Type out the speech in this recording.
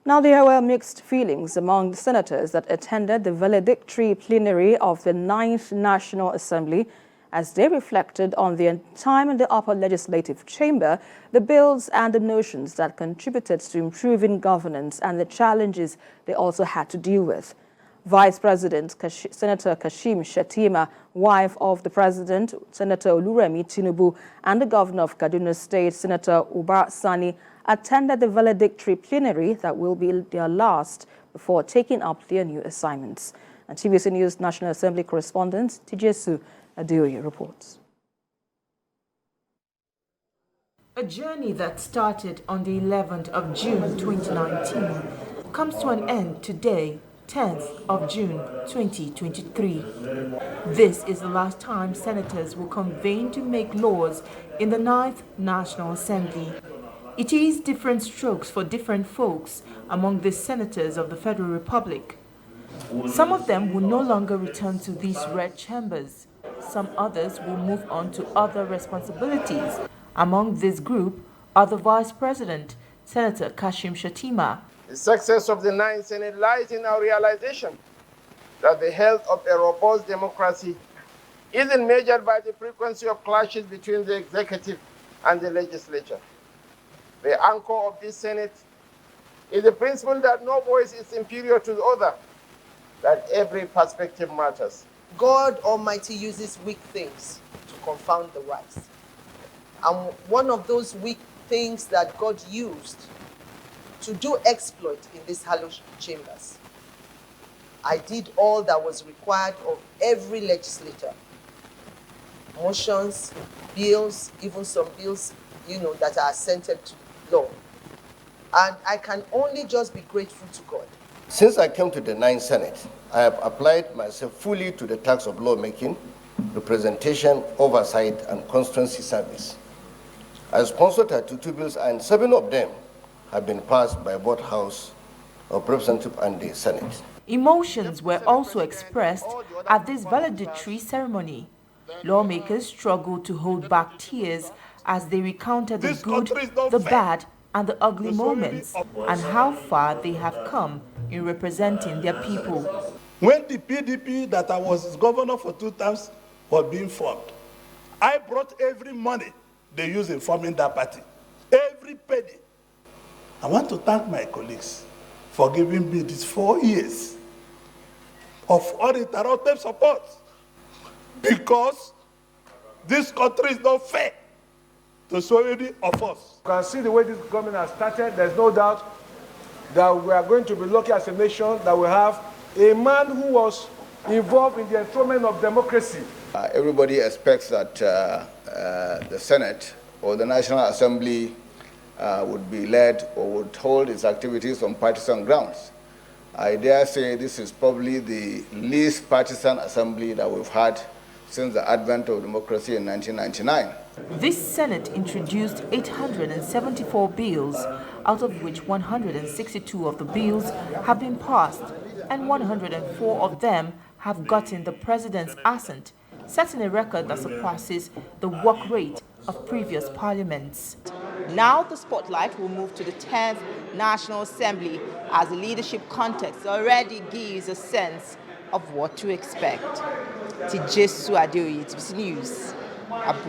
Now, there were mixed feelings among the senators that attended the valedictory plenary of the 9th National Assembly as they reflected on their time in the upper legislative chamber, the bills and the notions that contributed to improving governance and the challenges they also had to deal with. Vice President Senator Kashim Shettima, wife of the President, Senator Oluremi Tinubu, and the Governor of Kaduna State, Senator Uba Sani, attended the valedictory plenary that will be their last before taking up their new assignments. And TVC News National Assembly correspondent Tijesu Adeoye reports. A journey that started on the 11th of June 2019 comes to an end today, 10th of June 2023. This is the last time senators will convene to make laws in the 9th National Assembly. It is different strokes for different folks among the senators of the Federal Republic. Some of them will no longer return to these red chambers. Some others will move on to other responsibilities. Among this group are the Vice President, Senator Kashim Shettima. The success of the 9th Senate lies in our realization that the health of a robust democracy isn't measured by the frequency of clashes between the executive and the legislature. The anchor of this Senate is the principle that no voice is inferior to the other, that every perspective matters. God Almighty uses weak things to confound the wise. And one of those weak things that God used to do exploit in these hallowed chambers, I did all that was required of every legislator. Motions, bills, even some bills, that are assented to law. And I can only just be grateful to God. Since I came to the 9th Senate, I have applied myself fully to the task of lawmaking, representation, oversight, and constituency service. I sponsored 32 bills, and 7 of them have been passed by both House of Representatives and the Senate. Emotions were also expressed at this valedictory ceremony. Lawmakers struggled to hold back tears as they recounted the good, the bad, and the ugly moments, and how far they have come in representing their people. When the PDP that I was its governor for 2 terms was being formed, I brought every money they used in forming that party, every penny. I want to thank my colleagues for giving me these 4 years of uninterrupted support, because this country is not fair to so many of us. You can see the way this government has started. There's no doubt that we are going to be lucky as a nation that we have a man who was involved in the enthronement of democracy. Everybody expects that the Senate or the National Assembly would be led or would hold its activities on partisan grounds. I dare say this is probably the least partisan assembly that we've had since the advent of democracy in 1999. This Senate introduced 874 bills, out of which 162 of the bills have been passed, and 104 of them have gotten the President's assent, setting a record that surpasses the work rate of previous parliaments. Now the spotlight will move to the 10th National Assembly, as the leadership context already gives a sense of what to expect. Tijesu Adeoye, TVC News, Abuja.